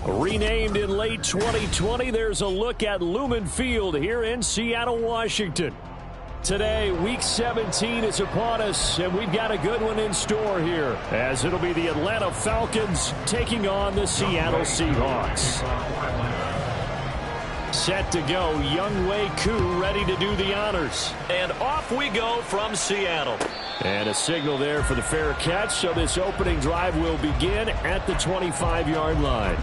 Renamed in late 2020, there's a look at Lumen Field here in Seattle, Washington. Today, Week 17 is upon us, and we've got a good one in store here, as it'll be the Atlanta Falcons taking on the Seattle Seahawks. Set to go, Younghoe Koo ready to do the honors. And off we go from Seattle. And a signal there for the fair catch, so this opening drive will begin at the 25-yard line.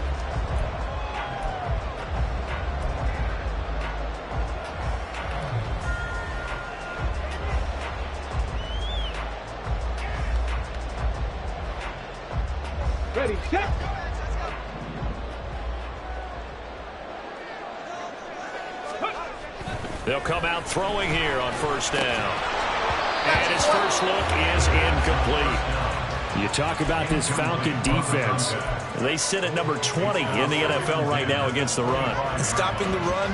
Ready, set. They'll come out throwing here on first down. And his first look is incomplete. You talk about this Falcon defense. They sit at number 20 in the NFL right now against the run. Stopping the run,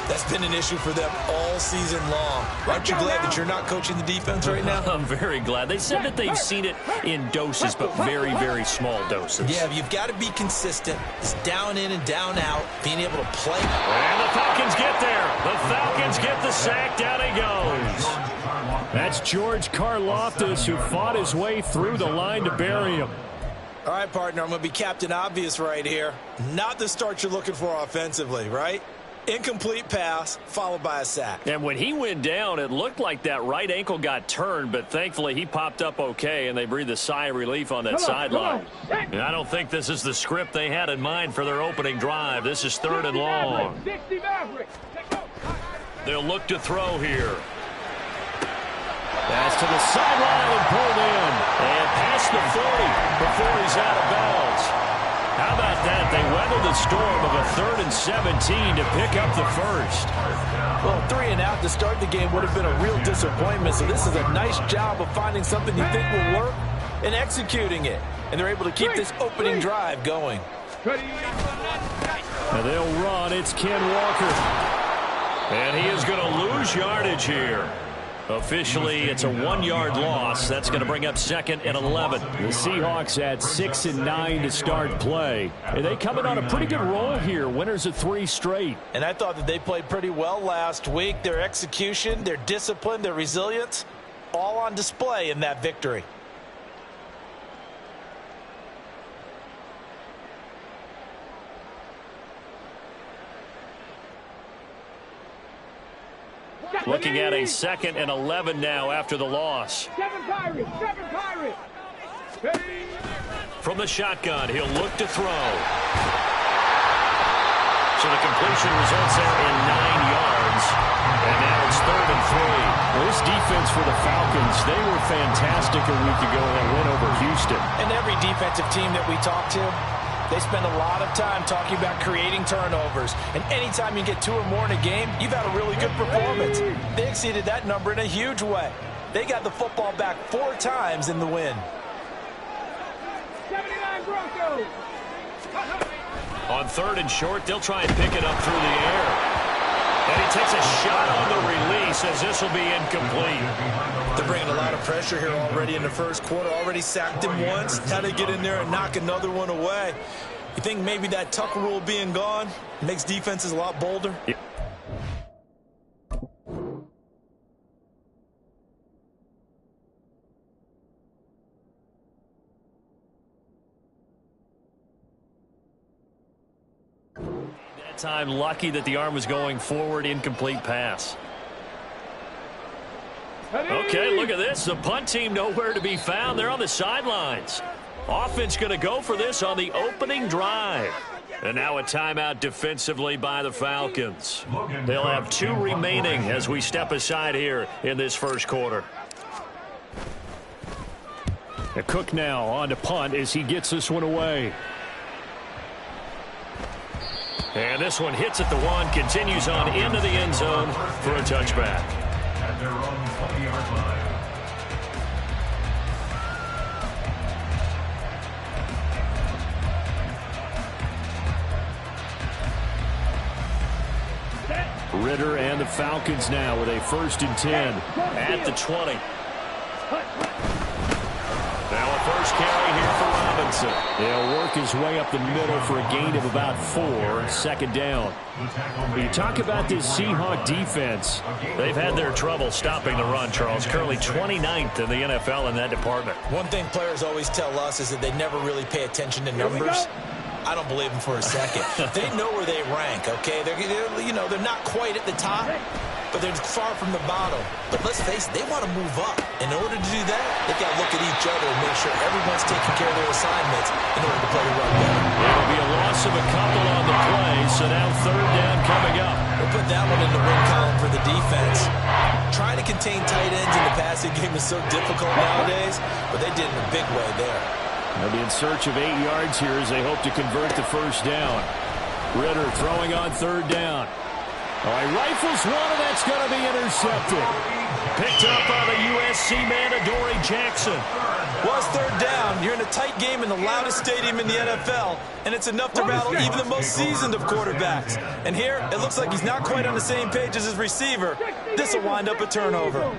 that's been an issue for them all season long. Aren't you glad that you're not coaching the defense right now? I'm very glad. They said that they've seen it in doses, but very, very small doses. Yeah, you've got to be consistent. It's down in and down out, being able to play. And the Falcons get there. The Falcons get the sack. Down he goes. That's George Karlaftis, who fought his way through the line to bury him. All right, partner, I'm going to be Captain Obvious right here. Not the start you're looking for offensively, right? Incomplete pass, followed by a sack. And when he went down, it looked like that right ankle got turned, but thankfully he popped up okay, and they breathed a sigh of relief on that sideline. And I don't think this is the script they had in mind for their opening drive. This is 3rd and long. They'll look to throw here. Pass to the sideline and pulled in. And past the 40 before he's out of bounds. How about that? They weathered the storm of a 3rd and 17 to pick up the first. Well, 3 and out to start the game would have been a real disappointment, so this is a nice job of finding something you think will work and executing it. And they're able to keep this opening drive going. And they'll run. It's Ken Walker. And he is going to lose yardage here. Officially, it's a 1-yard loss. That's going to bring up 2nd and 11. The Seahawks at 6 and 9 to start play. And they come in on a pretty good roll here. Winners of 3 straight. And I thought that they played pretty well last week. Their execution, their discipline, their resilience, all on display in that victory. Looking at a 2nd and 11 now after the loss. 7 Pirates, 7 Pirates. Ready. From the shotgun, he'll look to throw. So the completion results there in 9 yards. And now it's 3rd and 3. Well, this defense for the Falcons, they were fantastic a week ago in that win over Houston. And every defensive team that we talk to, they spend a lot of time talking about creating turnovers. And anytime you get 2 or more in a game, you've had a really good performance. They exceeded that number in a huge way. They got the football back 4 times in the win. 79 Broncos. On 3rd and short, they'll try and pick it up through the air. And he takes a shot on the release as this will be incomplete. They're bringing a lot of pressure here already in the first quarter. Already sacked him once. How to get in there and knock another one away. You think maybe that Tucker rule being gone makes defenses a lot bolder? Yeah. That time lucky that the arm was going forward, incomplete pass. Okay, look at this. The punt team nowhere to be found. They're on the sidelines. Offense going to go for this on the opening drive. And now a timeout defensively by the Falcons. They'll have 2 remaining as we step aside here in this first quarter. Cook now on to punt as he gets this one away. And this one hits at the 1, continues on into the end zone for a touchback. At their own 20-yard line. Ritter and the Falcons now with a 1st and 10 at the 20. Now a first carry here for Robinson. He'll work his way up the middle for a gain of about 4, second down. You talk about this Seahawks defense. They've had their trouble stopping the run, Charles. Currently 29th in the NFL in that department. One thing players always tell us is that they never really pay attention to numbers. I don't believe them for a second. They know where they rank, okay? They're not quite at the top, but they're far from the bottom. But let's face it, they want to move up. In order to do that, they've got to look at each other and make sure everyone's taking care of their assignments in order to play the run better. It'll be a loss of a couple on the play, so now third down coming up. We'll put that one in the win column for the defense. Trying to contain tight ends in the passing game is so difficult nowadays, but they did it in a big way there. They'll be in search of 8 yards here as they hope to convert the first down. Ritter throwing on third down. All right, rifles one, and that's going to be intercepted. Picked up by the USC man, Adoree Jackson. Well, it's third down. You're in a tight game in the loudest stadium in the NFL, and it's enough to rattle even the most seasoned of quarterbacks. And here, it looks like he's not quite on the same page as his receiver. This will wind up a turnover.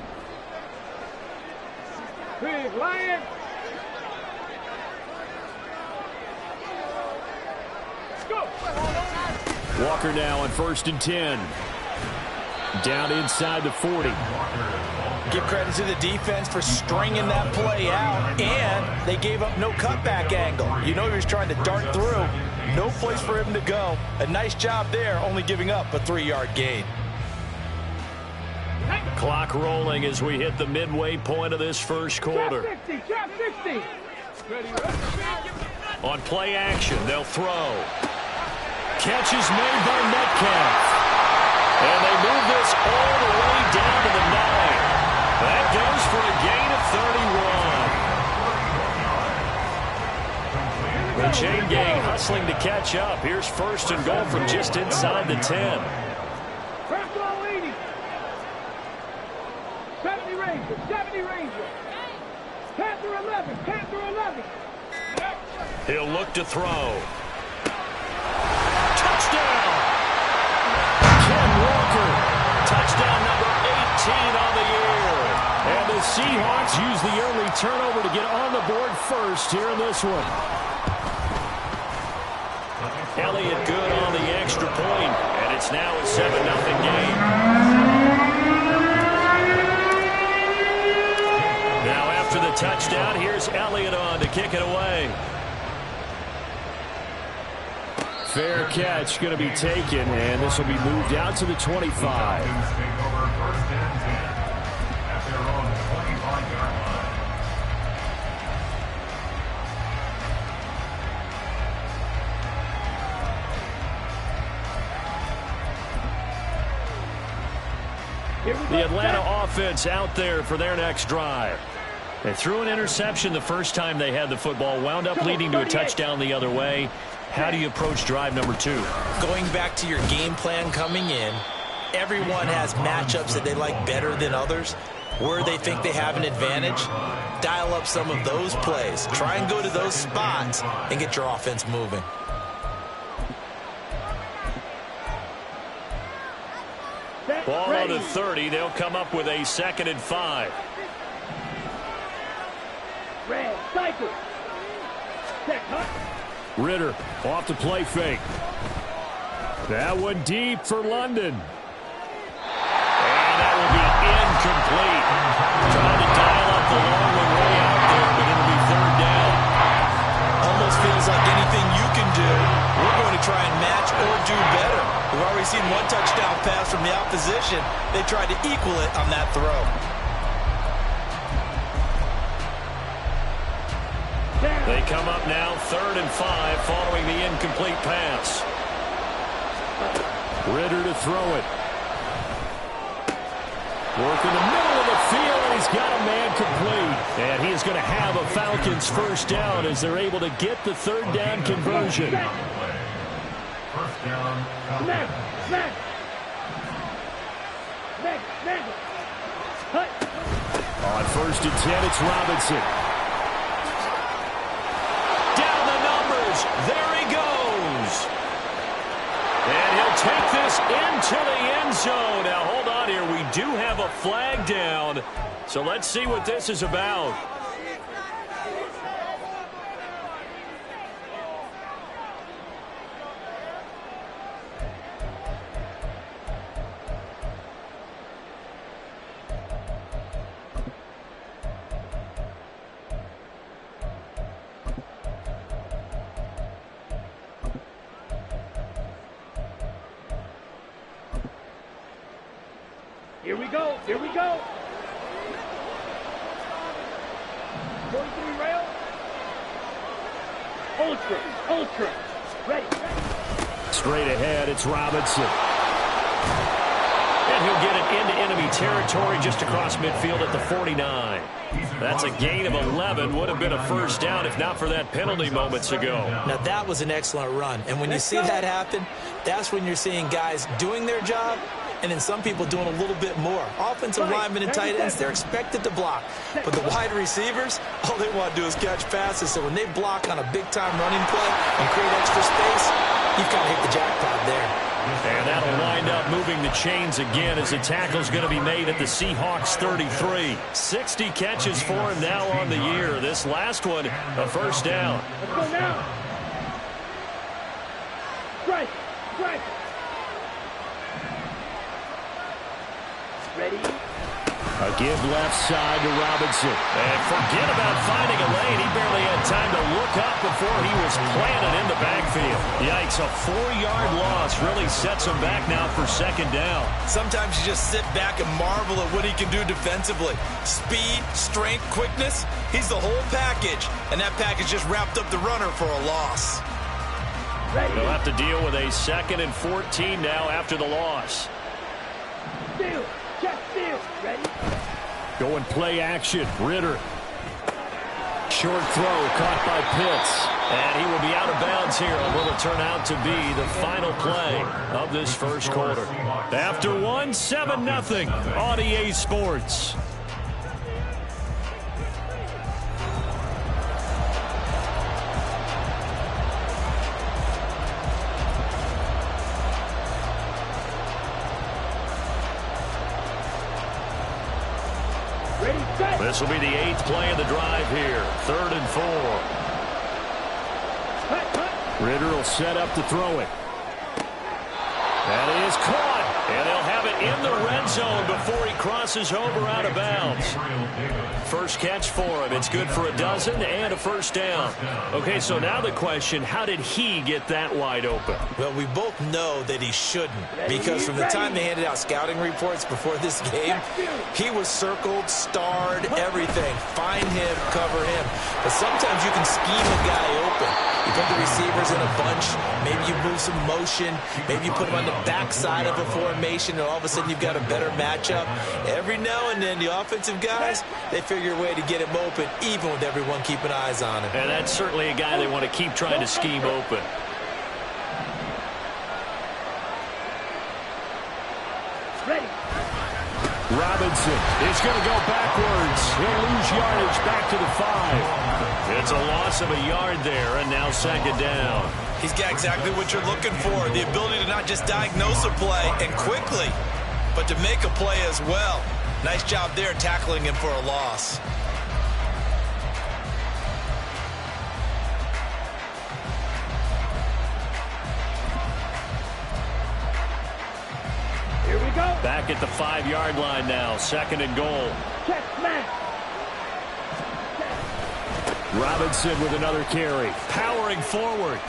Big Lion. Walker now on 1st and 10. Down inside the 40. Give credit to the defense for stringing that play out, and they gave up no cutback angle. You know he was trying to dart through. No place for him to go. A nice job there, only giving up a 3-yard gain. Clock rolling as we hit the midway point of this first quarter. Trap 60. On play action, they'll throw. Catch is made by Metcalf. And they move this all the way down to the 9. That goes for a gain of 31. The chain gang hustling to catch up. Here's 1st and goal from just inside the 10. Trap ball 80. 70 Ranger. 70 Ranger. Panther 11. Panther 11. He'll look to throw. Touchdown! Ken Walker. Touchdown number 18 on the year. And the Seahawks use the early turnover to get on the board first here in this one. Elliott good on the extra point, and it's now a 7-0 game. Now after the touchdown, here's Elliott on to kick it away. Fair catch going to be taken, and this will be moved out to the 25. The Atlanta offense out there for their next drive. They threw an interception the first time they had the football, wound up leading to a touchdown the other way. How do you approach drive number 2? Going back to your game plan coming in, everyone has matchups that they like better than others. Where they think they have an advantage, dial up some of those plays. Try and go to those spots and get your offense moving. Ball on the 30. They'll come up with a 2nd and 5. Red cycle. Check, huh? Ritter off the play fake. That one deep for London. And that will be incomplete. Trying to dial up the long one way out there, but it'll be 3rd down. Almost feels like anything you can do, we're going to try and match or do better. We've already seen one touchdown pass from the opposition. They tried to equal it on that throw. They come up now 3rd and 5 following the incomplete pass. Ritter to throw it. Work in the middle of the field, and he's got a man complete. And he is going to have a Falcons first down as they're able to get the 3rd down conversion. First down. Snap. On 1st and 10, it's Robinson. There he goes. And he'll take this into the end zone. Now, hold on here. We do have a flag down. So let's see what this is about. Here we go. Here we go. 43 rail. Ultra. Ultra. Ready. Straight ahead, it's Robinson. And he'll get it into enemy territory just across midfield at the 49. That's a gain of 11. Would have been a first down if not for that penalty moments ago. Now, that was an excellent run. And when you see that happen, that's when you're seeing guys doing their job and then some people doing a little bit more. Offensive linemen and tight ends, they're expected to block. But the wide receivers, all they want to do is catch passes. So when they block on a big-time running play and create extra space, you've got to hit the jackpot there. And that'll wind up moving the chains again as the tackle's going to be made at the Seahawks 33. 60 catches for him now on the year. This last one, a first down. Let's go now. Strike. Strike. Ready. A give left side to Robinson. And forget about finding a lane. He barely had time to look up before he was planted in the backfield. Yikes, a 4-yard loss really sets him back now for second down. Sometimes you just sit back and marvel at what he can do defensively. Speed, strength, quickness, he's the whole package. And that package just wrapped up the runner for a loss. They'll have to deal with a 2nd and 14 now after the loss. Steal. Check steal. Ready. Going play action. Ritter. Short throw caught by Pitts. And he will be out of bounds here on what will turn out to be the final play of this first quarter. After one, 7-0 on EA Sports. This will be the 8th play of the drive here. 3rd and 4. Ritter will set up to throw it. And it is caught. And they'll have it in the red zone before he crosses over out of bounds. First catch for him. It's good for a dozen and a first down. Okay, so now the question, how did he get that wide open? Well, we both know that he shouldn't, because from the time they handed out scouting reports before this game, he was circled, starred, everything. Find him, cover him. But sometimes you can scheme a guy open. You put the receivers in a bunch. Maybe you move some motion. Maybe you put them on the backside of a formation, and all of a sudden you've got a better matchup. Every now and then, the offensive guys, they figure a way to get him open, even with everyone keeping eyes on him. And that's certainly a guy they want to keep trying to scheme open. Ready. Robinson is going to go backwards. He'll lose yardage back to the 5. It's a loss of a yard there, and now second down. He's got exactly what you're looking for, the ability to not just diagnose a play and quickly, but to make a play as well. Nice job there tackling him for a loss. Here we go. Back at the 5-yard line now, 2nd and goal. Check smash. Robinson with another carry. Powering forward.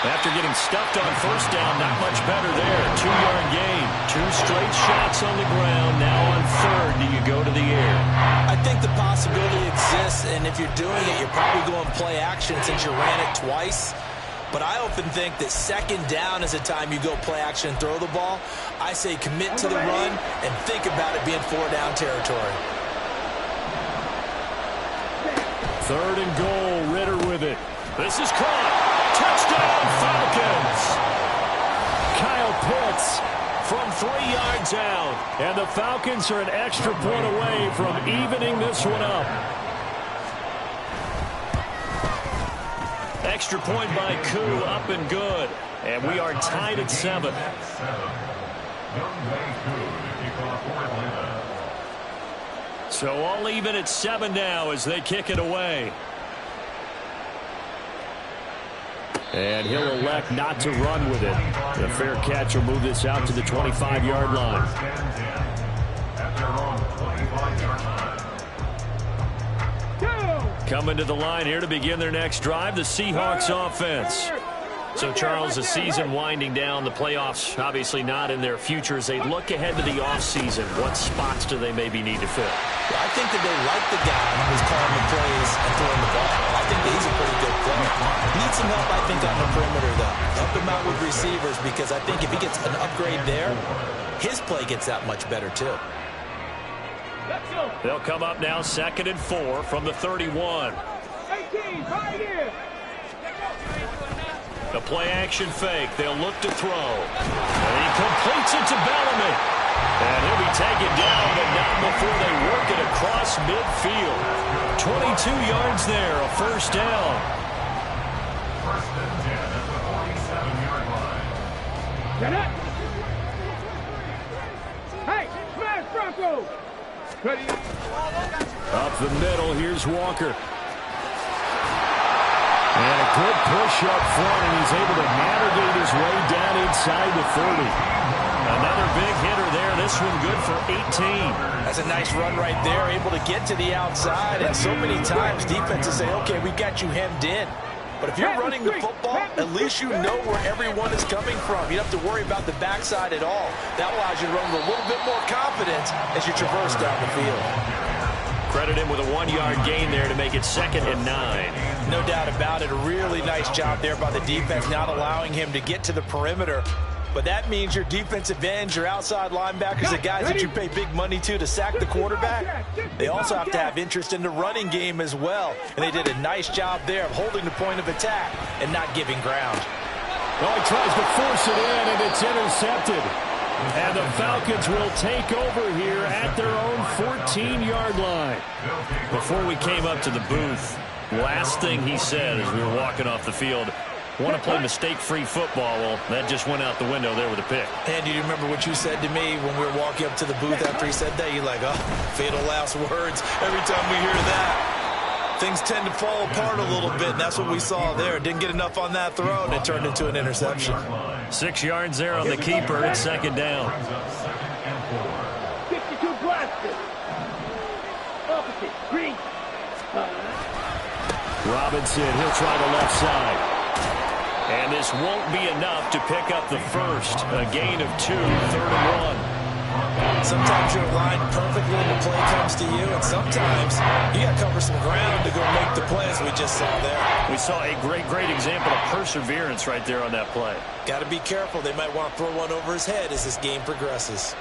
After getting stuffed on first down, not much better there. 2-yard gain. 2 straight shots on the ground. Now on 3rd, do you go to the air? I think the possibility exists, and if you're doing it, you're probably going play action since you ran it twice. But I often think that 2nd down is the time you go play action and throw the ball. I say commit to the run and think about it being 4-down territory. 3rd and goal, Ritter with it. This is caught. Touchdown, Falcons. Kyle Pitts from 3 yards out. And the Falcons are an extra point away from evening this one up. Extra point by Koo, up and good. And we are tied at 7. So all even at 7 now as they kick it away. And he'll elect not to run with it. The fair catch will move this out to the 25-yard line. Coming to the line here to begin their next drive, the Seahawks offense. So, Charles, the season winding down, the playoffs obviously not in their future. As they look ahead to the offseason, what spots do they maybe need to fill? Well, I think that they like the guy who's calling the plays and throwing the ball. I think that he's a pretty good player. Needs some help, I think, on the perimeter, though. Help him out with receivers, because I think if he gets an upgrade there, his play gets that much better, too. They'll come up now 2nd and 4 from the 31. 18, right here. The play-action fake. They'll look to throw. And he completes it to Bellamy. And he'll be taken down, but not before they work it across midfield. 22 yards there, a first down. Get up. Hey, smash Bronco. Ready? Up the middle, here's Walker. And a good push up front, and he's able to navigate his way down inside the 30. Another big hitter there. This one good for 18. That's a nice run right there, able to get to the outside. And so many times defenses say, okay, we got you hemmed in. But if you're running the football, at least you know where everyone is coming from. You don't have to worry about the backside at all. That allows you to run with a little bit more confidence as you traverse down the field. Credit him with a 1-yard gain there to make it 2nd and 9. No doubt about it. A really nice job there by the defense, not allowing him to get to the perimeter. But that means your defensive ends, your outside linebackers, the guys that you pay big money to sack the quarterback, they also have to have interest in the running game as well. And they did a nice job there of holding the point of attack and not giving ground. Well, he tries to force it in, and it's intercepted. And the Falcons will take over here at their own 14-yard line. Before we came up to the booth, last thing he said as we were walking off the field, want to play mistake-free football. Well, that just went out the window there with a pick. And you remember what you said to me when we were walking up to the booth after he said that? You're like, oh, fatal last words. Every time we hear that, things tend to fall apart a little bit, and that's what we saw there. Didn't get enough on that throw, and it turned into an interception. 6 yards there on the keeper. It's 2nd down. 52 blasters. Opposite, green. Robinson, he'll try the left side. And this won't be enough to pick up the first. A gain of 2, 3rd and 1. Sometimes you're aligned perfectly and the play comes to you, and sometimes you got to cover some ground to go make the play, as we just saw there. We saw a great example of perseverance right there on that play. Got to be careful. They might want to throw one over his head as this game progresses.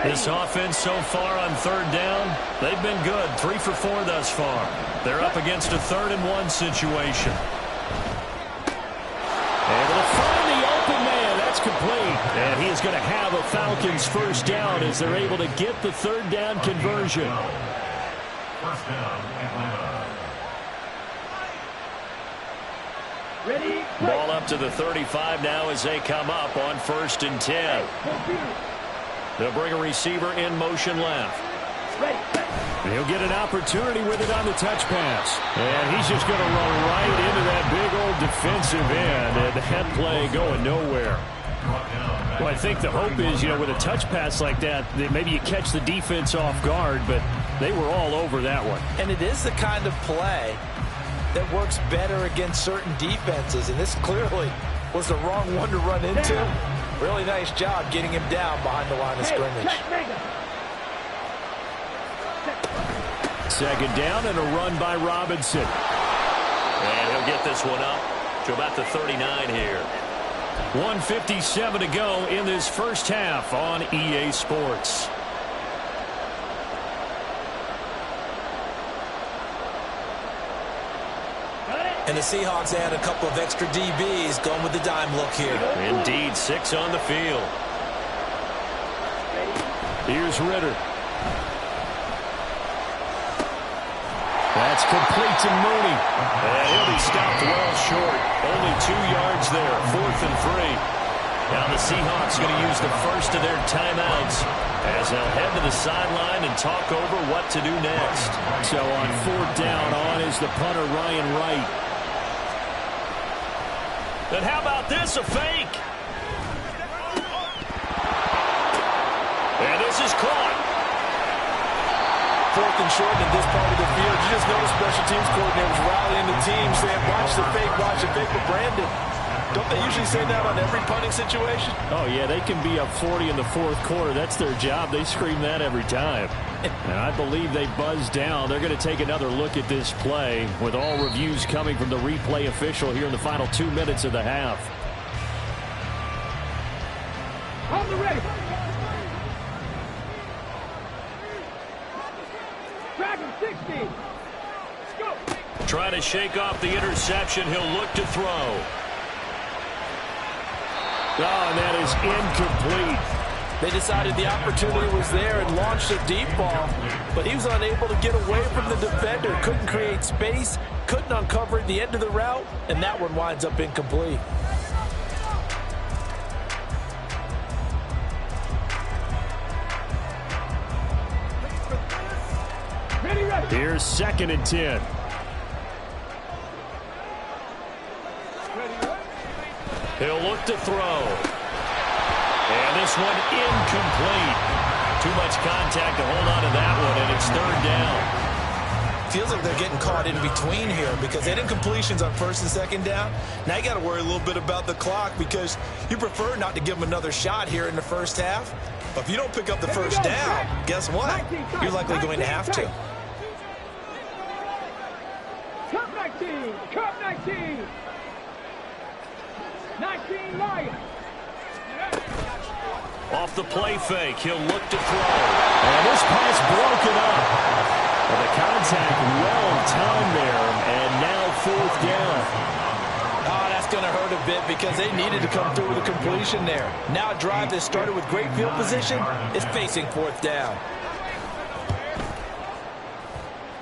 This offense so far on 3rd down, they've been good. 3 for 4 thus far. They're up against a 3rd and 1 situation. Able to find the open man. That's complete. And he is going to have a Falcons first down as they're able to get the 3rd down conversion. First down, Atlanta. Ready? Ball up to the 35 now as they come up on 1st and 10. They'll bring a receiver in motion left. He'll get an opportunity with it on the touch pass. And he's just going to run right into that big old defensive end. And that play going nowhere. Well, I think the hope is, with a touch pass like that maybe you catch the defense off guard, but they were all over that one. And it is the kind of play that works better against certain defenses. And this clearly was the wrong one to run into. Really nice job getting him down behind the line of scrimmage. 2nd down and a run by Robinson. And he'll get this one up to about the 39 here. 1:57 to go in this first half on EA Sports. And the Seahawks add a couple of extra DBs going with the dime look here. Indeed, 6 on the field. Here's Ritter. That's complete to Mooney. And he'll be stopped well short. Only 2 yards there, 4th and 3. Now the Seahawks going to use the first of their timeouts as they'll head to the sideline and talk over what to do next. So on 4th down, on is the punter, Ryan Wright. And how about this, a fake? And this is caught. 4th and short in this part of the field. You just notice special teams coordinators rallying the team, saying, watch the fake, watch the fake. But Brandon, don't they usually say that on every punting situation? Oh, yeah, they can be up 40 in the 4th quarter. That's their job. They scream that every time. And I believe they buzzed down. They're going to take another look at this play with all reviews coming from the replay official here in the final 2 minutes of the half. On the ready. Dragon 60. Let's go. Trying to shake off the interception. He'll look to throw. Oh, and that is incomplete. They decided the opportunity was there and launched a deep ball, but he was unable to get away from the defender. Couldn't create space, couldn't uncover the end of the route, and that one winds up incomplete. Here's 2nd and 10. He'll look to throw. And this one incomplete. Too much contact to hold on to that one, and it's 3rd down. Feels like they're getting caught in between here because they had incompletions on 1st and 2nd down. Now you got to worry a little bit about the clock because you prefer not to give them another shot here in the 1st half. But if you don't pick up the 1st down, guess what? You're likely going to have to. Cup 19. Cup 19. 19 Lions. Off the play fake, he'll look to throw. And this pass broken up. Well, the contact well timed there, and now 4th down. Oh, that's going to hurt a bit because they needed to come through with a completion there. Now a drive that started with great field position is facing 4th down.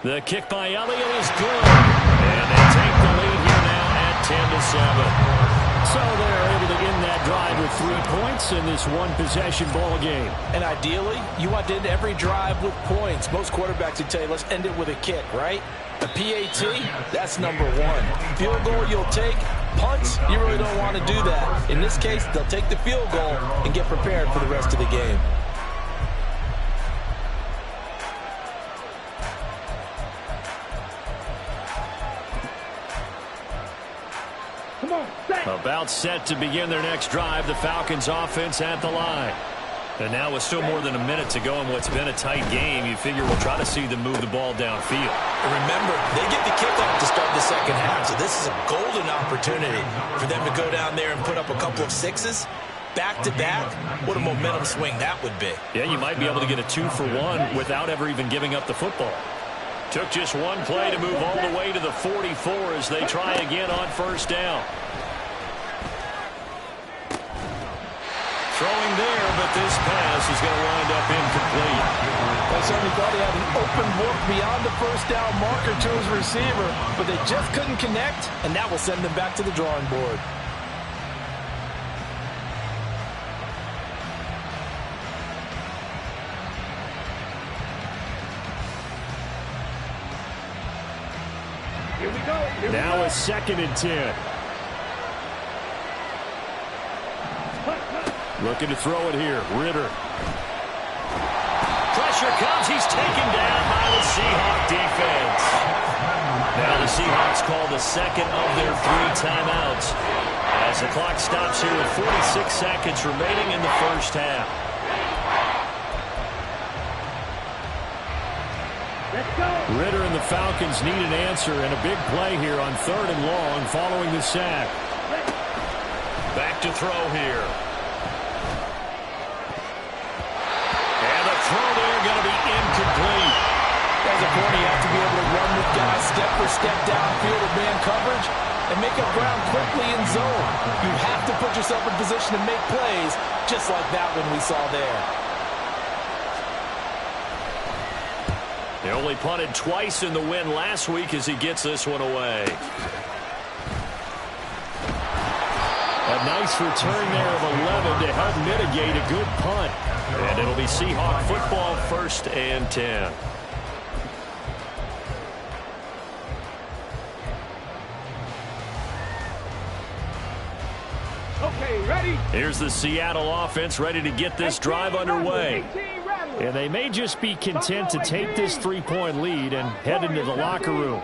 The kick by Elliott is good. And they take the lead here now at 10-7. So they're able to end that drive with 3 points in this one-possession ball game. And ideally, you want to end every drive with points. Most quarterbacks would tell you, let's end it with a kick, right? A PAT, that's number 1. Field goal you'll take. Punts, you really don't want to do that. In this case, they'll take the field goal and get prepared for the rest of the game. About set to begin their next drive, the Falcons offense at the line. And now with still more than a minute to go in what's been a tight game, you figure we'll try to see them move the ball downfield. And remember, they get the kickoff to start the 2nd half, so this is a golden opportunity for them to go down there and put up a couple of 6s. Back-to-back, what a momentum swing that would be. Yeah, you might be able to get a 2-for-1 without ever even giving up the football. Took just one play to move all the way to the 44 as they try again on 1st down. Throwing there, but this pass is going to wind up incomplete. I certainly thought he had an open look beyond the 1st down marker to his receiver, but they just couldn't connect, and that will send them back to the drawing board. Here we go. Now a 2nd and 10. Looking to throw it here. Ritter. Pressure comes. He's taken down by the Seahawks defense. Now the Seahawks call the 2nd of their 3 timeouts as the clock stops here with 46 seconds remaining in the 1st half. Let's go. Ritter and the Falcons need an answer and a big play here on 3rd and long following the sack. Back to throw here. Throw there going to be incomplete. As a corner, you have to be able to run with guys step for step downfield of man coverage and make up ground quickly in zone. You have to put yourself in position to make plays just like that one we saw there. They only punted twice in the win last week as he gets this one away. A nice return there of 11 to help mitigate a good punt. And it'll be Seahawk football 1st and 10. Okay, ready? Here's the Seattle offense ready to get this drive underway. 18 Rattlers. And they may just be content to take this 3-point lead and head into the locker room.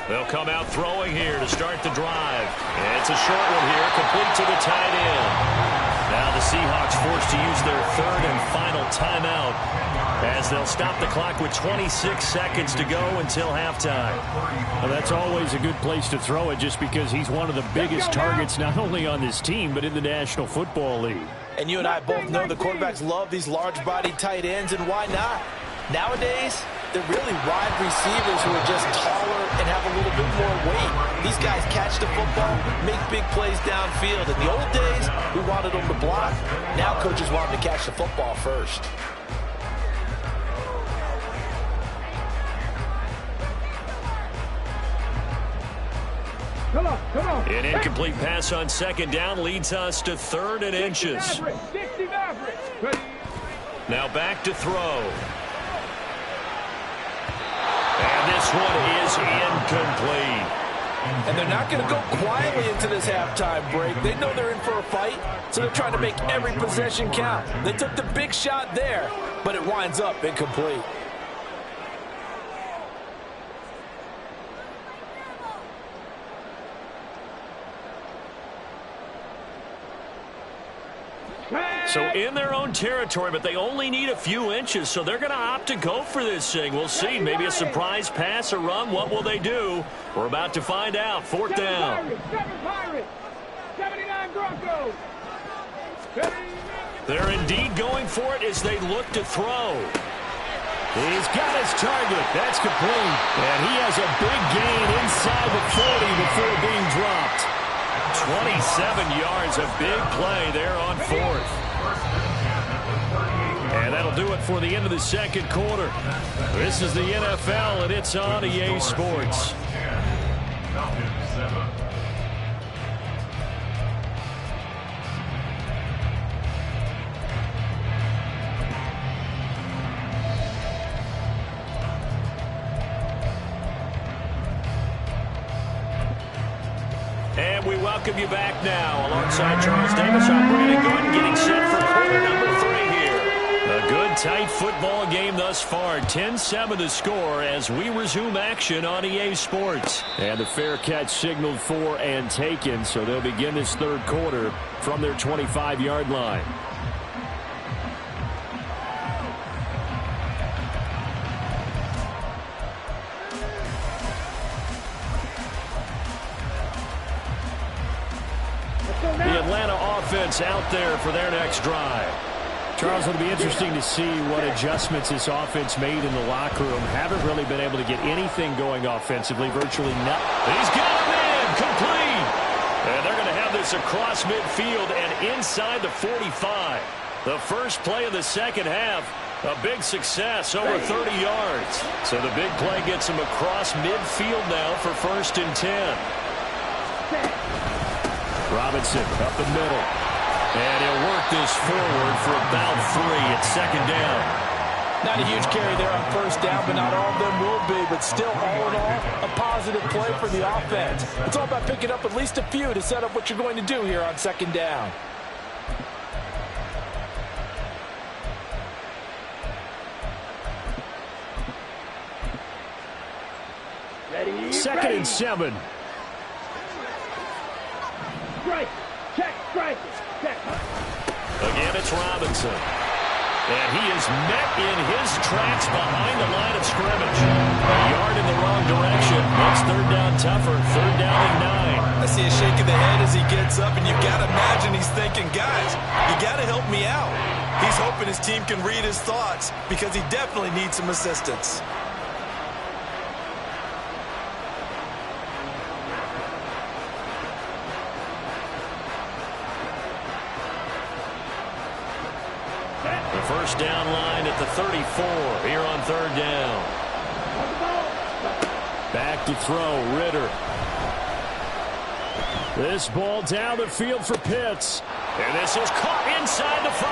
They'll come out throwing here to start the drive. And it's a short one here, complete to the tight end. Now the Seahawks forced to use their third and final timeout as they'll stop the clock with 26 seconds to go until halftime. Well, that's always a good place to throw it just because he's one of the biggest targets not only on this team but in the National Football League. And you and I both know the quarterbacks love these large-bodied tight ends, and why not? Nowadays, they're really wide receivers who are just taller and have a little bit more weight. These guys catch the football, make big plays downfield. In the old days, we wanted them to block. Now coaches want them to catch the football first. Come on, come on. An incomplete pass on second down leads us to 3rd and inches. Now back to throw. And this one is incomplete. And they're not going to go quietly into this halftime break. They know they're in for a fight, so they're trying to make every possession count. They took the big shot there, but it winds up incomplete. So in their own territory, but they only need a few inches, so they're going to opt to go for this thing. We'll see. Maybe a surprise pass or run. What will they do? We're about to find out. 4th down. 79 Broncos. They're indeed going for it as they look to throw. He's got his target. That's complete. And he has a big gain inside the 40 before being dropped. 27 yards, a big play there on 4th. And that'll do it for the end of the second quarter. This is the NFL, and it's on EA Sports. And we welcome you back now. Alongside Charles Davis, I'm Brandon Gordon, getting set for quarter number 3 here. A good, tight football game thus far. 10-7 the score as we resume action on EA Sports. And the fair catch signaled for and taken, so they'll begin this third quarter from their 25-yard line. The Atlanta offense out there for their next drive. Charles, it'll be interesting to see what adjustments this offense made in the locker room. Haven't really been able to get anything going offensively, virtually nothing. He's got him in, complete. And they're going to have this across midfield and inside the 45. The first play of the second half, a big success, over 30 yards. So the big play gets him across midfield now for 1st and 10. Robinson up the middle. And he'll work this forward for about 3 at second down. Not a huge carry there on 1st down, but not all of them will be. But still, all in all, a positive play for the offense. It's all about picking up at least a few to set up what you're going to do here on 2nd down. Ready, 2nd and 7. Strike. Check. Strike. Check. Again, it's Robinson. And he is met in his tracks behind the line of scrimmage. A yard in the wrong direction. Makes 3rd down tougher. 3rd down and 9. I see a shake of the head as he gets up, and you've got to imagine he's thinking, guys, you got to help me out. He's hoping his team can read his thoughts because he definitely needs some assistance. The first down line at the 34 here on 3rd down. Back to throw, Ritter. This ball down the field for Pitts. And this is caught inside the 5.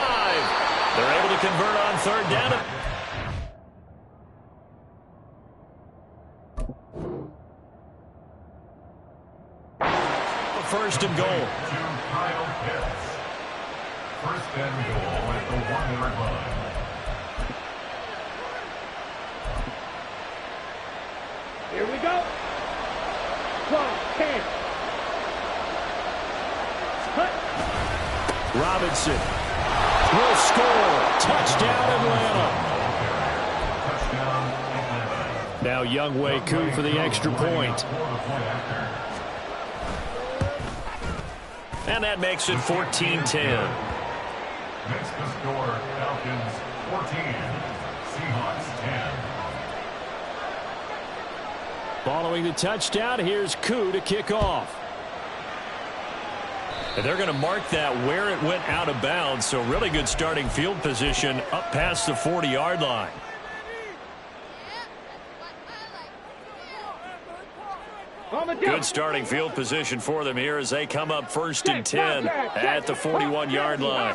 They're able to convert on 3rd down. First and goal. To Kyle Pitts. 1st and goal at the 1-yard line. Here we go. 12, 10. Cut. Robinson will score. Touchdown, Atlanta. Touchdown, Atlanta. Now Younghoe Koo for the extra point. And that makes it 14-10. Next to score, Falcons 14, Seahawks 10. Following the touchdown, here's Koo to kick off. And they're going to mark that where it went out of bounds, so really good starting field position up past the 40-yard line. Good starting field position for them here as they come up 1st and 10 at the 41-yard line.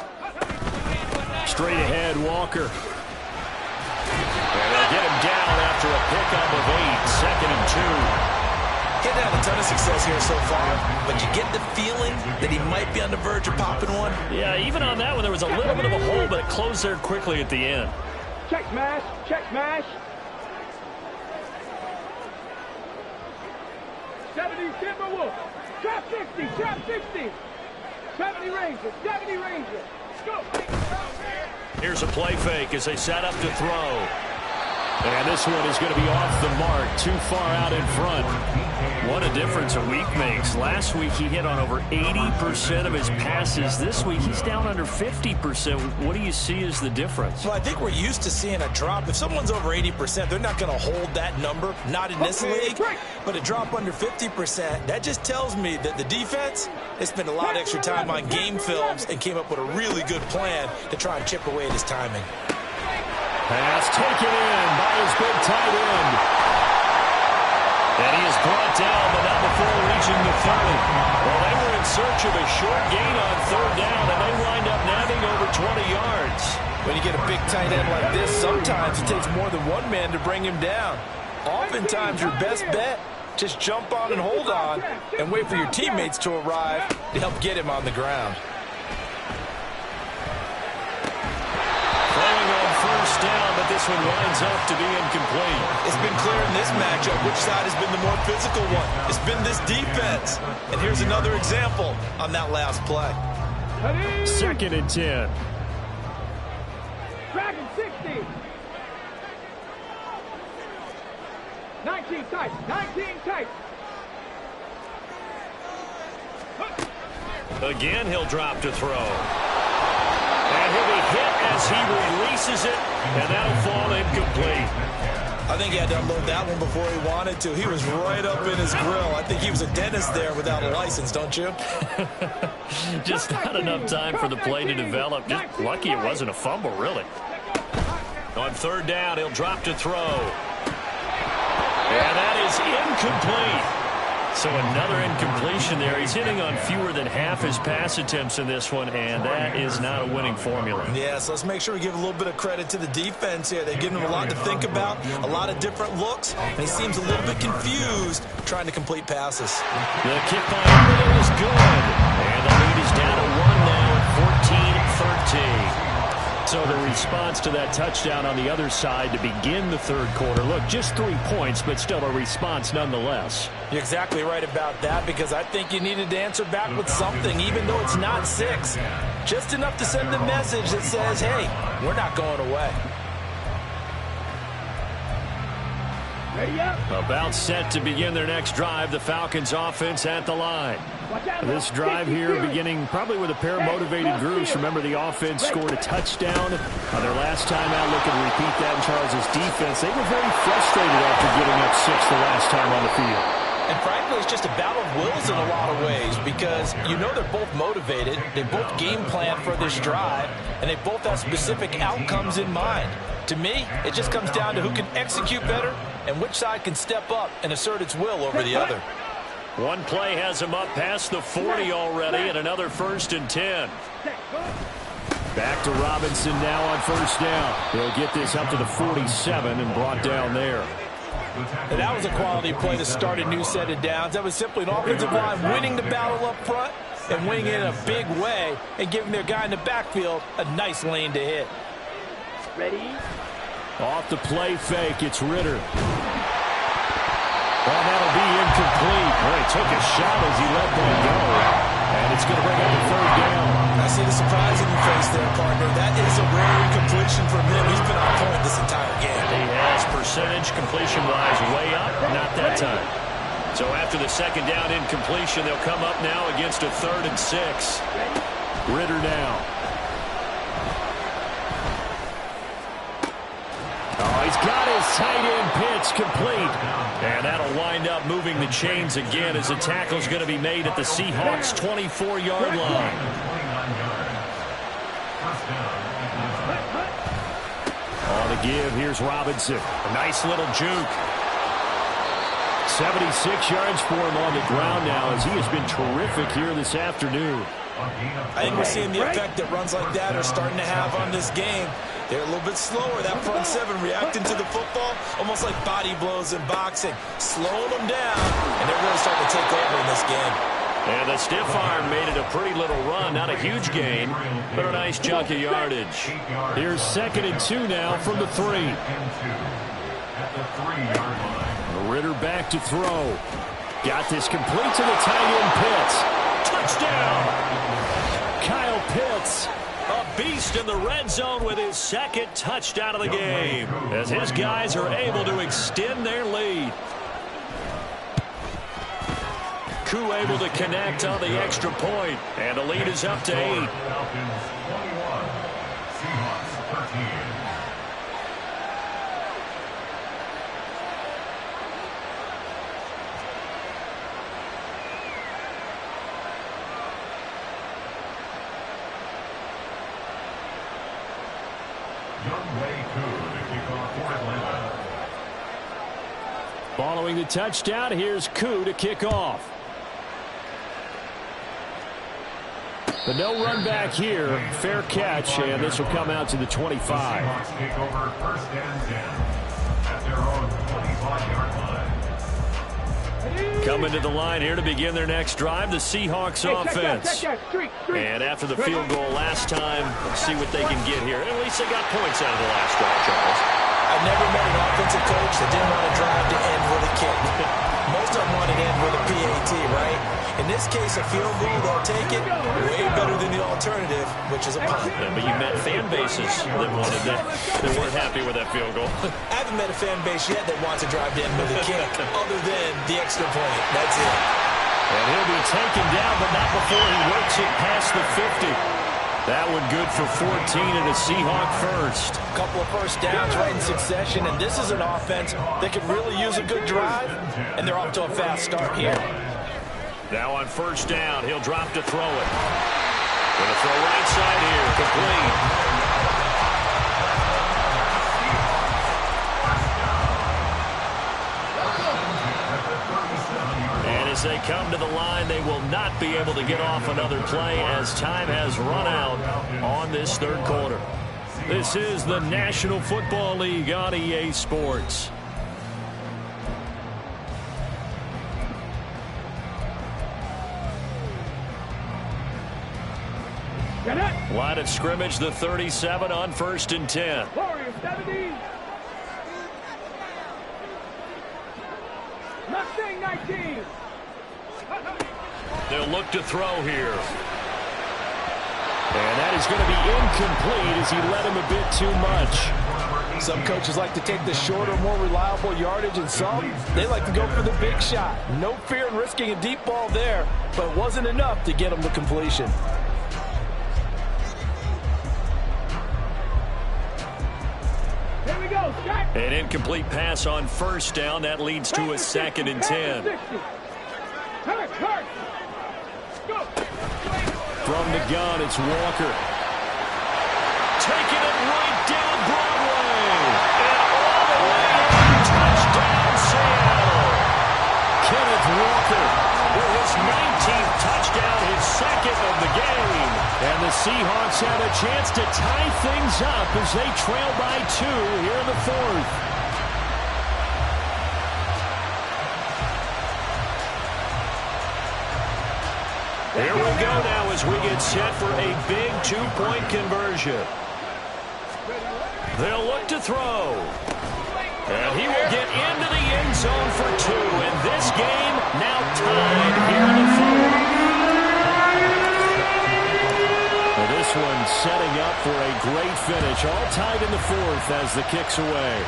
Straight ahead, Walker. And they'll get him down after a pickup of 8, 2nd and 2. He's had a ton of success here so far, but you get the feeling that he might be on the verge of popping one. Yeah, even on that one, there was a little bit of a hole, but it closed there quickly at the end. Check smash. Check smash. 70 Timberwolves. Trap 60. Trap 60. 70 Rangers. 70 Rangers. Go. Here's a play fake as they set up to throw. And this one is going to be off the mark, too far out in front. What a difference a week makes. Last week he hit on over 80% of his passes. This week he's down under 50%. What do you see as the difference? Well, I think we're used to seeing a drop. If someone's over 80%, they're not going to hold that number, not in this league. But a drop under 50%, that just tells me that the defense has spent a lot of extra time on game films and came up with a really good plan to try and chip away at his timing. Pass taken in by his big tight end. And he is brought down, but not before reaching the 30. Well, they were in search of a short gain on 3rd down, and they wind up nabbing over 20 yards. When you get a big tight end like this, sometimes it takes more than one man to bring him down. Oftentimes, your best bet, just jump on and hold on and wait for your teammates to arrive to help get him on the ground. Throwing on 1st down, but this one winds up to be incomplete. It's been clear in this matchup which side has been the more physical one. It's been this defense. And here's another example on that last play. 2nd and 10. Dragon 60. 19 tight. 19 tight. Again, he'll drop to throw. And he'll be hit as he releases it, and that'll fall incomplete. I think he had to unload that one before he wanted to. He was right up in his grill. I think he was a dentist there without a license, don't you? Just not enough time for the play to develop. Just lucky it wasn't a fumble, really. On 3rd down, he'll drop to throw. And that is incomplete. So another incompletion there. He's hitting on fewer than half his pass attempts in this one, and that is not a winning formula. Yeah, so let's make sure we give a little bit of credit to the defense here. They've given him a lot to think about, a lot of different looks, and he seems a little bit confused trying to complete passes. The kick by Everett is good, and the lead is down to 1 now at 14-13. So the response to that touchdown on the other side to begin the 3rd quarter. Look, just 3 points, but still a response nonetheless. You're exactly right about that, because I think you needed to answer back with something, even though it's not 6. Just enough to send a message that says, hey, we're not going away. About set to begin their next drive, the Falcons offense at the line. This drive here beginning probably with a pair of motivated groups. Remember, the offense scored a touchdown on their last time out. Looking to repeat that in Charles' defense. They were very frustrated after giving up 6 the last time on the field. And frankly, it's just a battle of wills in a lot of ways, because you know they're both motivated, they both game plan for this drive, and they both have specific outcomes in mind. To me, it just comes down to who can execute better and which side can step up and assert its will over the other. One play has him up past the 40 already, and another 1st and 10. Back to Robinson now on 1st down. He'll get this up to the 47 and brought down there. And that was a quality play to start a new set of downs. That was simply an offensive line winning the battle up front and winning it in a big way and giving their guy in the backfield a nice lane to hit. Ready? Off the play fake, it's Ritter. Well, that'll be incomplete. Boy, he took a shot as he let that go. And it's going to bring up a third down. I see the surprise in your face there, partner. That is a rare incompletion from him. He's been on point this entire game. He has percentage completion-wise way up, not that time. So after the second down incompletion, they'll come up now against a 3rd and 6. Ritter now. Oh, he's got his tight end pitch complete. And that'll wind up moving the chains again as the tackle's going to be made at the Seahawks' 24-yard line. On the give, here's Robinson. A nice little juke. 76 yards for him on the ground now as he has been terrific here this afternoon. I think we're seeing the effect that runs like that are starting to have on this game. They're a little bit slower. That front seven reacting to the football, almost like body blows in boxing. Slowing them down, and they're really starting to take over in this game. And the stiff arm made it a pretty little run. Not a huge gain, but a nice chunk of yardage. Here's 2nd and 2 now from the 3. At the 3-yard line. Ritter back to throw. Got this complete to the tight end Pitts. Touchdown! Kyle Pitts. A beast in the red zone with his 2nd touchdown of the game as his guys are able to extend their lead. Koo able to connect on the extra point, and the lead is up to 8. Falcons 21, Seahawks 13. Following the touchdown, here's Koo to kick off. The no run back here, fair catch, and this will come out to the 25. Seahawks take over 1st and 10 at their own 25-yard line. Coming to the line here to begin their next drive, the Seahawks offense. And after the field goal last time, let's see what they can get here. At least they got points out of the last drive, Charles. I've never met an offensive coach that didn't want to drive to end with a kick. Most of them want to end with a PAT, right? In this case, a field goal, they'll take it way better than the alternative, which is a punt. Yeah, but you met fan bases that wanted that weren't happy with that field goal. I haven't met a fan base yet that wants to drive to end with a kick, other than the extra point. That's it. And he'll be taken down, but not before he works it past the 50. That one good for 14 and a Seahawk first. A couple of first downs right in succession, and this is an offense that could really use a good drive, and they're off to a fast start here. Now on 1st down, he'll drop to throw it. Gonna throw right side here, complete. And as they come to the line, they will not be able to get off another play as time has run out on this 3rd quarter. This is the National Football League on EA Sports. Line of scrimmage, the 37 on 1st and 10. Warriors 70. Mustang 19. They'll look to throw here. And that is going to be incomplete as he led him a bit too much. Some coaches like to take the shorter, more reliable yardage, and some, they like to go for the big shot. No fear in risking a deep ball there, but it wasn't enough to get them to completion. Here we go, Jack. An incomplete pass on 1st down. That leads to a 2nd and 10. Hurt. Go. From the gun, it's Walker. Taking it right down Broadway. And all the way in. Touchdown, Seattle. Kenneth Walker With his 19th touchdown, his 2nd of the game. And the Seahawks have a chance to tie things up as they trail by 2 here in the 4th. Here we go now as we get set for a big two-point conversion. They'll look to throw. And he will get into the end zone for two. And this game now tied here in the fourth. Well, this one setting up for a great finish. All tied in the fourth as the kick's away.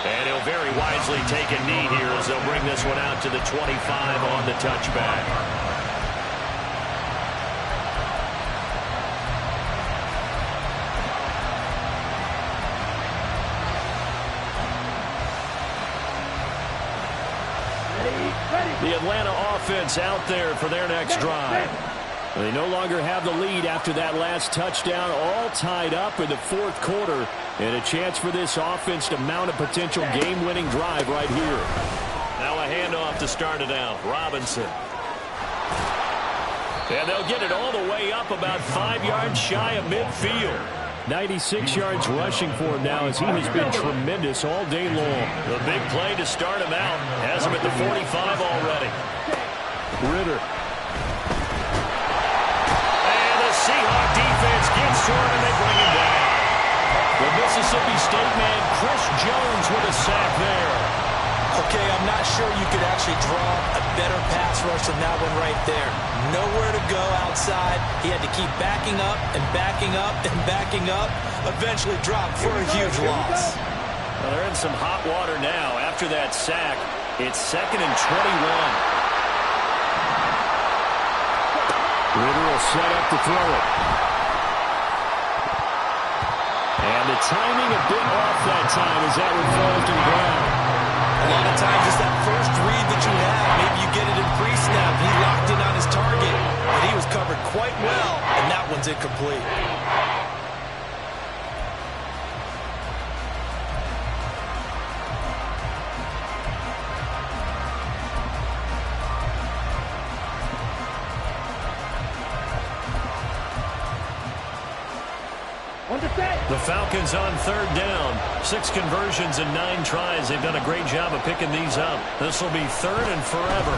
And he'll very wisely take a knee here as they'll bring this one out to the 25 on the touchback. The Atlanta offense out there for their next drive. They no longer have the lead after that last touchdown, all tied up in the fourth quarter, and a chance for this offense to mount a potential game-winning drive right here. Now a handoff to start it out. Robinson. And they'll get it all the way up about 5 yards shy of midfield. 96 yards rushing for him now as he has been tremendous all day long. The big play to start him out has him at the 45 already. Ritter. And the Seahawks defense gets to him and they bring him down. The Mississippi State man, Chris Jones, with a sack there. Okay, I'm not sure you could actually draw a better pass rush than that one right there. Nowhere to go outside. He had to keep backing up and backing up and backing up. Eventually dropped for a huge loss. Well, they're in some hot water now. After that sack, it's 2nd and 21. Ritter will set up to throw it. And the timing a bit off that time as that one falls to the ground. A lot of times it's that first read that you have. Maybe you get it in pre-snap. He locked in on his target, but he was covered quite well, and that one's incomplete. The Falcons on 3rd down. 6 conversions and 9 tries. They've done a great job of picking these up. This will be 3rd and forever.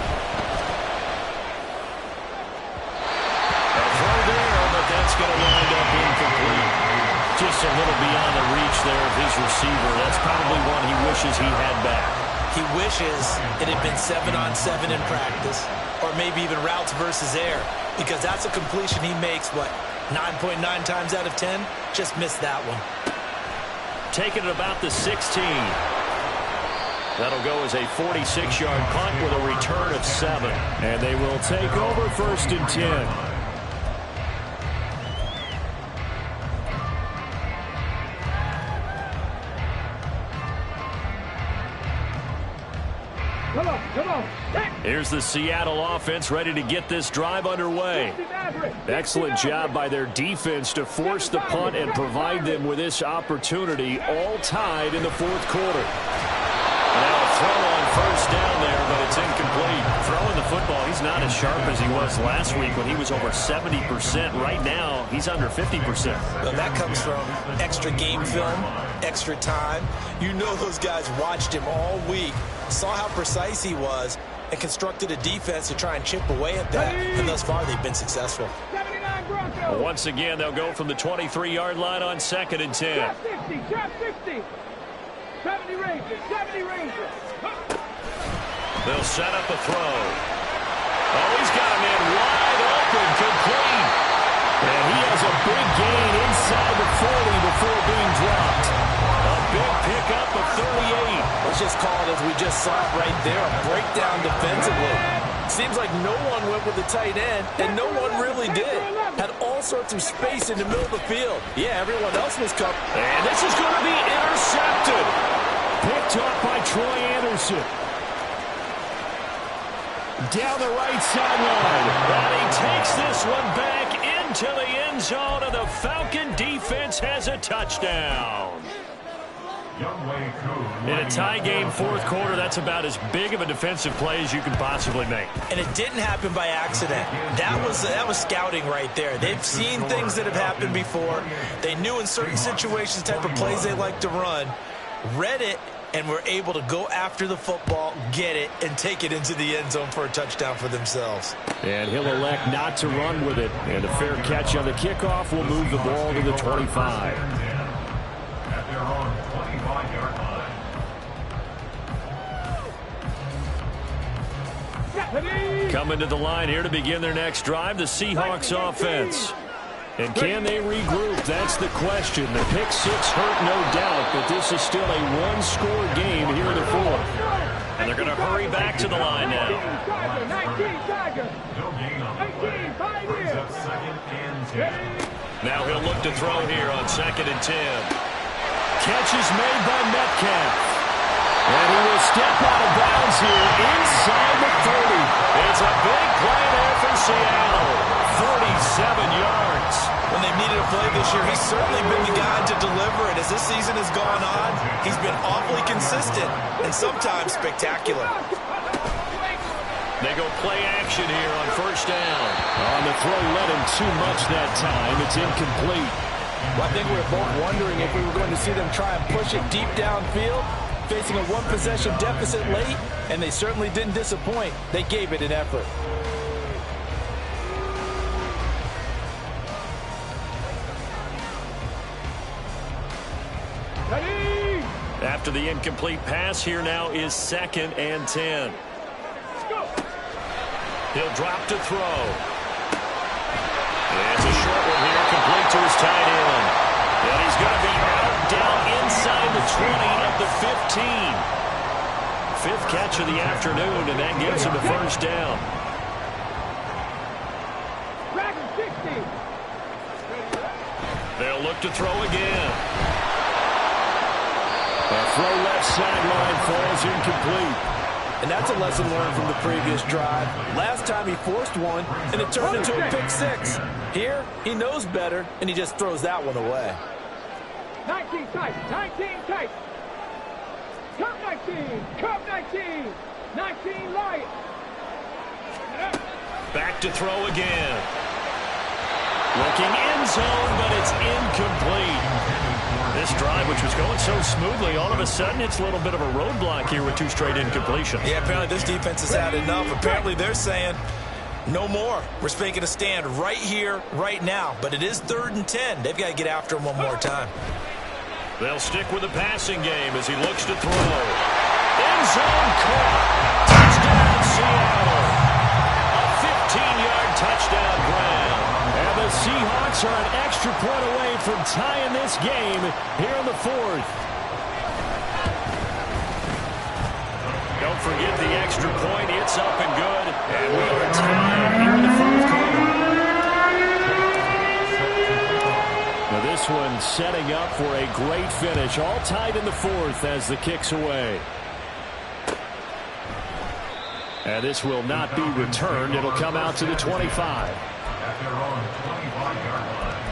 A throw there, but that's going to wind up incomplete. Just a little beyond the reach there of his receiver. That's probably one he wishes he had back. He wishes it had been 7-on-7 in practice, or maybe even routes versus air, because that's a completion he makes, 9.9 times out of 10, just missed that one. Taking it about the 16. That'll go as a 46-yard punt with a return of 7. And they will take over 1st and 10. Come on. Here's the Seattle offense ready to get this drive underway. Excellent job by their defense to force the punt and provide them with this opportunity, all tied in the fourth quarter. Now a throw on 1st down there, but it's incomplete. Throwing the football, he's not as sharp as he was last week when he was over 70%. Right now, he's under 50%. Well, that comes from extra game film, extra time. You know those guys watched him all week, saw how precise he was, and constructed a defense to try and chip away at that. And thus far, they've been successful. Once again, they'll go from the 23-yard line on 2nd and 10. Drop 60. 70 Rangers. They'll set up a throw. Oh, he's got a man wide open, complete. And he has a big gain inside the 40 before being dropped. A big pickup of 38. Let's just call it as we just saw it right there, a breakdown defensively. Seems like no one went with the tight end, and no one really did. Had all sorts of space in the middle of the field. Yeah, everyone else was covered. And this is going to be intercepted. Picked up by Troy Anderson. Down the right sideline. And he takes this one back into the end zone, and the Falcon defense has a touchdown. In a tie game fourth quarter, that's about as big of a defensive play as you can possibly make. And it didn't happen by accident. That was scouting right there. They've seen things that have happened before. They knew in certain situations the type of plays they like to run, read it, and were able to go after the football, get it, and take it into the end zone for a touchdown for themselves. And he'll elect not to run with it. And a fair catch on the kickoff will move the ball to the 25. At their own 25-yard line. Coming to the line here to begin their next drive, the Seahawks offense. And can they regroup? That's the question. The pick six hurt, no doubt, but this is still a one-score game here in the fourth. And they're going to hurry back to the line now. 19 Tigers. No gain on the play. 18 Brings Pioneers. up 2nd and 10. Now he'll look to throw here on 2nd and 10. Catch is made by Metcalf. And he will step out of bounds here inside the 30. It's a big play there for Seattle. 47 yards. When they've needed a play this year, he's certainly been the guy to deliver it. As this season has gone on, he's been awfully consistent and sometimes spectacular. They go play action here on 1st down. On the throw, led him too much that time. It's incomplete. Well, I think we were both wondering if we were going to see them try and push it deep downfield, facing a one-possession deficit late, and they certainly didn't disappoint. They gave it an effort. After the incomplete pass, here now is 2nd and 10. He'll drop to throw. It's a short one here, complete to his tight end. And he's going to be out down inside the 20 at the 15. 5th catch of the afternoon, and that gives him a 1st down. They'll look to throw again. A throw left sideline falls incomplete. And that's a lesson learned from the previous drive. Last time he forced one, and it turned into a pick six. Here, he knows better, and he just throws that one away. 19 tight, 19 tight. Cup 19, cup 19, 19 light. Back to throw again. Looking end zone, but it's incomplete. This drive, which was going so smoothly, all of a sudden it's a little bit of a roadblock here with 2 straight incompletions. Yeah, apparently this defense has had enough. Apparently they're saying, no more. We're making a stand right here, right now. But it is 3rd and 10. They've got to get after him one more time. They'll stick with the passing game as he looks to throw. End zone caught. Touchdown, Seattle. A 15-yard touchdown grab. And the Seahawks are an extra point away from tying this game here in the 4th. Don't forget the extra point. It's up and good. And we are tied here in the 4th quarter. Now this one setting up for a great finish. All tied in the 4th as the kick's away. And this will not be returned. It'll come out to the 25. At their own 25-yard line.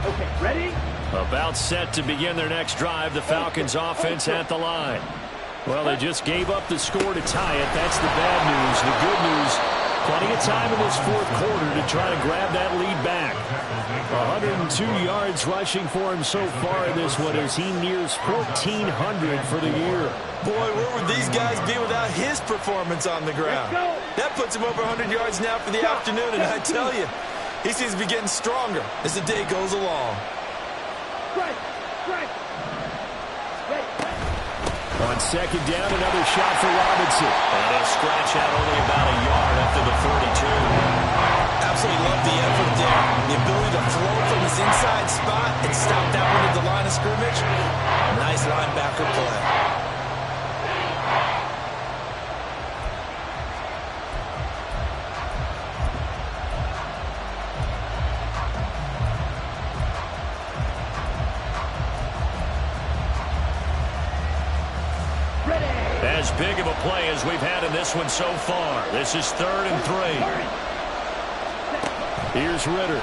Okay, ready? About set to begin their next drive, the Falcons offense at the line. Well, they just gave up the score to tie it. That's the bad news. The good news, plenty of time in this 4th quarter to try to grab that lead back. 102 yards rushing for him so far in this one as he nears 1,400 for the year. Boy, where would these guys be without his performance on the ground? That puts him over 100 yards now for the afternoon, and I tell you, he seems to be getting stronger as the day goes along. Strike, strike. On 2nd down, another shot for Robinson. And he'll scratch out only about a yard up to the 42. Absolutely love the effort there. The ability to throw from his inside spot and stop that one at the line of scrimmage. Nice linebacker play. As big of a play as we've had in this one so far. This is 3rd and 3. Here's Ritter.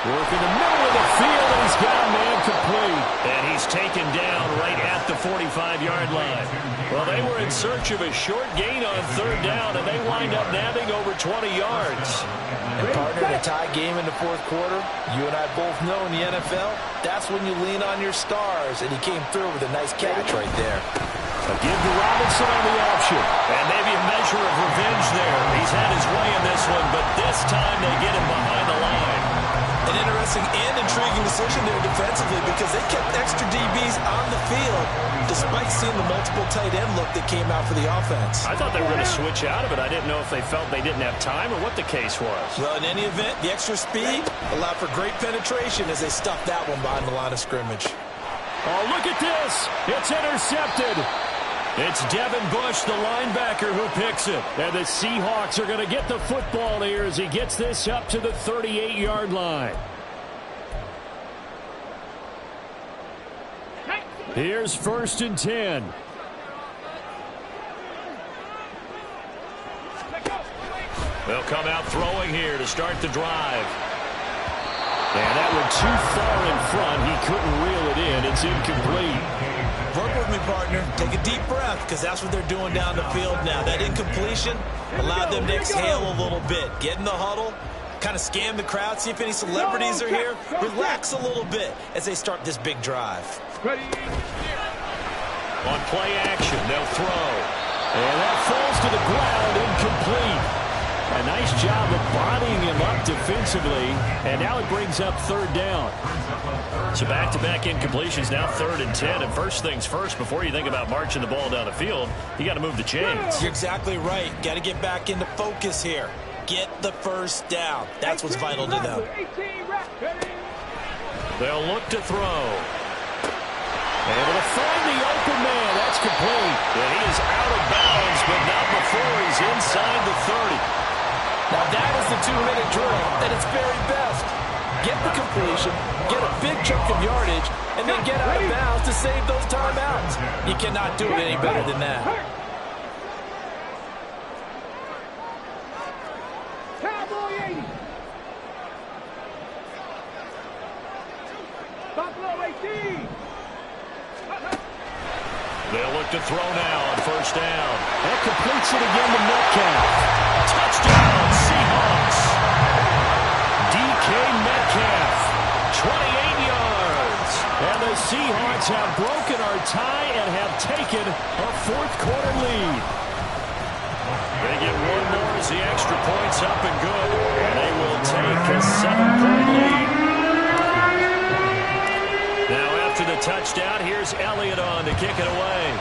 Working the middle of the field, and he's got a man complete. And he's taken down right at the 42. 45-yard line. Well, they were in search of a short gain on third down, and they wind up nabbing over 20 yards. And partner, in a tie game in the fourth quarter, you and I both know in the NFL, that's when you lean on your stars, and he came through with a nice catch right there. A give to Robinson on the option. And maybe a measure of revenge there. He's had his way in this one, but this time they get him behind the line. An interesting and intriguing decision there defensively because they kept extra DBs on the field despite seeing the multiple tight end look that came out for the offense. I thought they were going to switch out of it. I didn't know if they felt they didn't have time or what the case was. Well, in any event, the extra speed allowed for great penetration as they stuffed that one behind the line of scrimmage. Oh, look at this. It's intercepted. It's Devin Bush, the linebacker, who picks it. And the Seahawks are going to get the football here as he gets this up to the 38-yard line. Here's 1st and 10. They'll come out throwing here to start the drive. And that one too far in front. He couldn't reel it in. It's incomplete. Work with me, partner. Take a deep breath because that's what they're doing down the field now. That incompletion allowed them to exhale a little bit. Get in the huddle, kind of scan the crowd, see if any celebrities are here. Relax a little bit as they start this big drive. On play action, they'll throw. And that falls to the ground, incomplete. A nice job of bodying him up defensively, and now it brings up 3rd down. So back-to-back incompletions, now 3rd and 10. And first things first, before you think about marching the ball down the field, you got to move the chains. You're exactly right. Got to get back into focus here. Get the first down. That's what's vital to them. They'll look to throw. Able to find the open man. That's complete. And he is out of bounds, but not before he's inside the 30. Now that is the 2-minute drill at its very best. Get the completion, get a big chunk of yardage, and then get out of bounds to save those timeouts. You cannot do it any better than that. Cowboy 80. Buffalo 18. They'll look to throw now on 1st down. That completes it again to Metcalf. Touchdown, Seahawks. DK Metcalf, 28 yards. And the Seahawks have broken our tie and have taken a 4th quarter lead. They get one more as the extra point's up and good. And they will take a 7-point lead. Now after the touchdown, here's Elliott on to kick it away.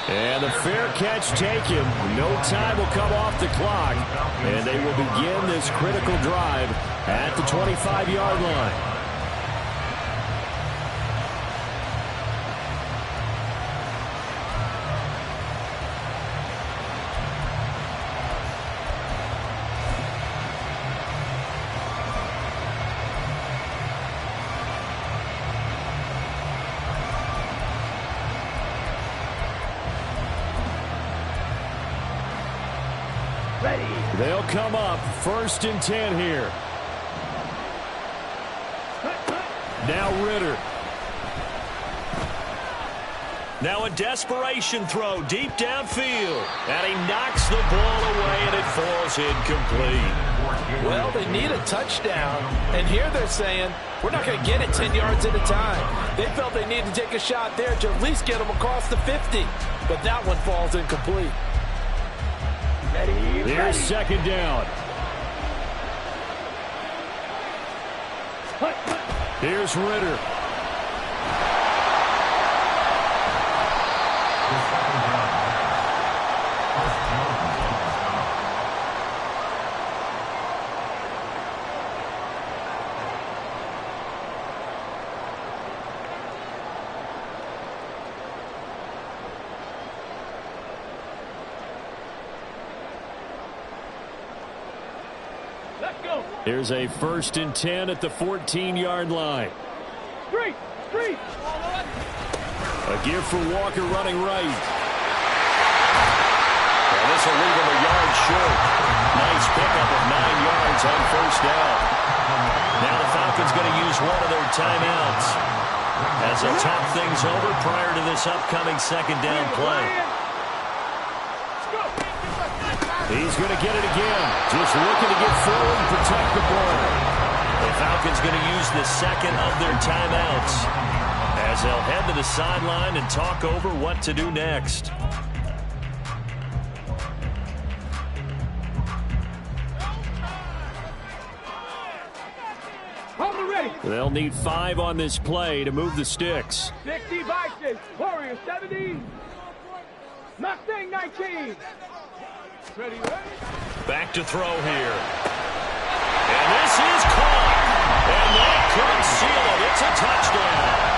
And the fair catch taken. No time will come off the clock. And they will begin this critical drive at the 25-yard line. They'll come up 1st and 10 here. Now Ritter. Now a desperation throw deep downfield. And he knocks the ball away and it falls incomplete. Well, they need a touchdown. And here they're saying, we're not going to get it 10 yards at a time. They felt they needed to take a shot there to at least get them across the 50. But that one falls incomplete. Here's 2nd down. Here's Ritter. Here's a 1st and 10 at the 14-yard line. Street. A give for Walker running right. And this will leave him a yard short. Nice pickup of 9 yards on 1st down. Now the Falcons going to use one of their timeouts. as they'll talk things over prior to this upcoming second down play. He's going to get it again. Just looking to get forward and protect the ball. The Falcons going to use the second of their timeouts as they'll head to the sideline and talk over what to do next. They'll need 5 on this play to move the sticks. 60 Vikings, Warriors 70, Mustang 19. Ready? Back to throw here. And this is caught. And that could seal it. It's a touchdown.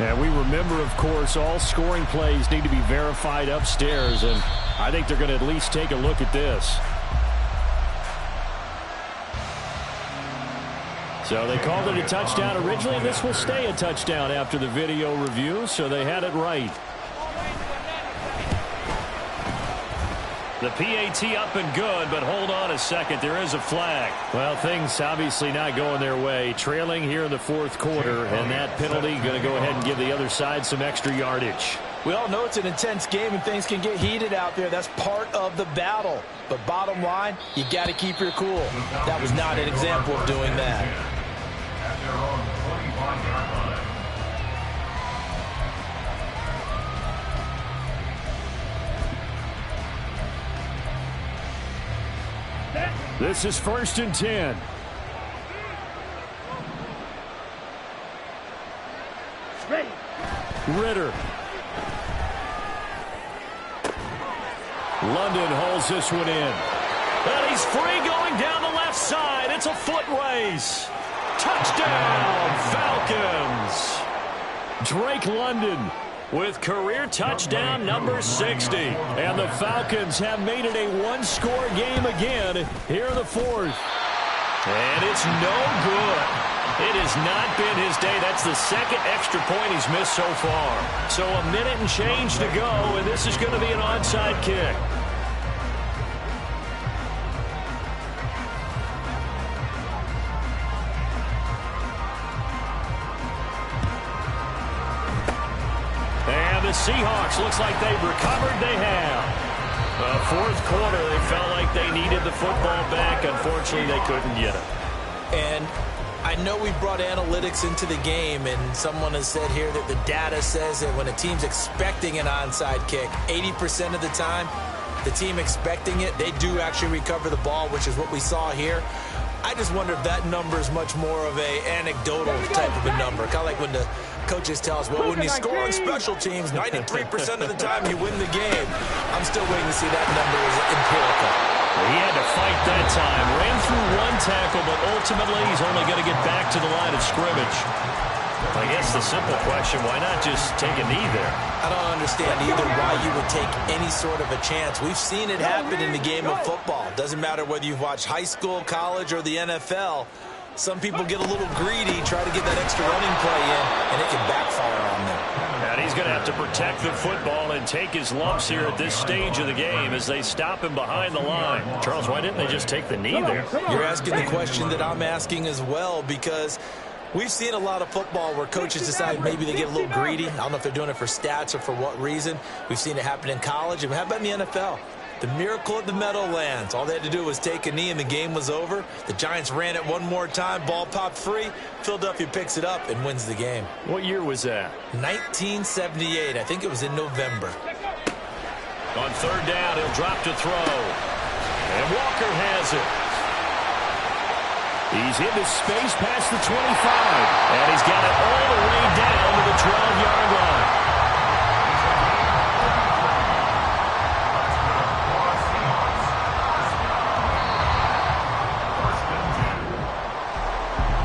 And we remember, of course, all scoring plays need to be verified upstairs, and I think they're going to at least take a look at this. So they called it a touchdown originally, and this will stay a touchdown after the video review, so they had it right. The PAT up and good, but hold on a second. There is a flag. Well, things obviously not going their way. Trailing here in the fourth quarter, and that penalty going to go ahead and give the other side some extra yardage. We all know it's an intense game and things can get heated out there. That's part of the battle. But bottom line, you got to keep your cool. That was not an example of doing that. At their own 25-yard line. This is 1st and 10. Ritter. London holds this one in. And he's free going down the left side. It's a foot race. Touchdown, Falcons. Drake London with career touchdown number 60. And the Falcons have made it a one-score game again here in the fourth. And it's no good. It has not been his day. That's the second extra point he's missed so far. So a minute and change to go, and this is going to be an onside kick. And the Seahawks, looks like they've recovered. They have. Fourth quarter, they felt like they needed the football back. Unfortunately, they couldn't get it. And I know we brought analytics into the game, and someone has said here that the data says that when a team's expecting an onside kick, 80% of the time, the team expecting it, they do actually recover the ball, which is what we saw here. I just wonder if that number is much more of a anecdotal type of a number. Kind of like when the coaches tell us, well, when you score on special teams, 93% of the time you win the game. I'm still waiting to see that number is empirical. He had to fight that time. Ran through one tackle, but ultimately he's only going to get back to the line of scrimmage. I guess the simple question, why not just take a knee there? I don't understand either why you would take any sort of a chance. We've seen it happen in the game of football. Doesn't matter whether you've watched high school, college, or the NFL. Some people get a little greedy, try to get that extra running play in, and it can backfire on them. And he's going to have to protect the football and take his lumps here at this stage of the game as they stop him behind the line. Charles, why didn't they just take the knee there? You're asking the question that I'm asking as well, because we've seen a lot of football where coaches decide maybe they get a little greedy. I don't know if they're doing it for stats or for what reason. We've seen it happen in college, and how about in the NFL? The miracle at the Meadowlands. All they had to do was take a knee and the game was over. The Giants ran it one more time. Ball popped free. Philadelphia picks it up and wins the game. What year was that? 1978. I think it was in November. On third down, he'll drop to throw. And Walker has it. He's into space past the 25. And he's got it all the way down to the 12-yard line.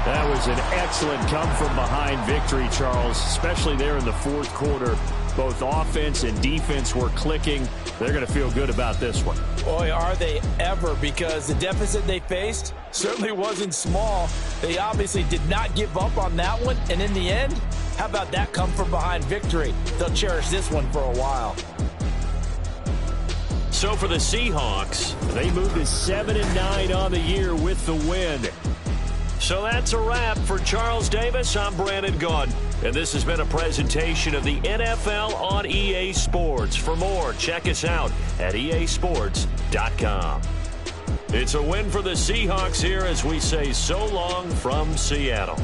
That was an excellent come-from-behind victory, Charles, especially there in the fourth quarter. Both offense and defense were clicking. They're going to feel good about this one. Boy, are they ever, because the deficit they faced certainly wasn't small. They obviously did not give up on that one, and in the end, How about that come-from-behind victory? They'll cherish this one for a while. So for the Seahawks, they move to 7-9 on the year with the win. So that's a wrap. For Charles Davis, I'm Brandon Gaudin. And this has been a presentation of the NFL on EA Sports. For more, check us out at easports.com. It's a win for the Seahawks here as we say so long from Seattle.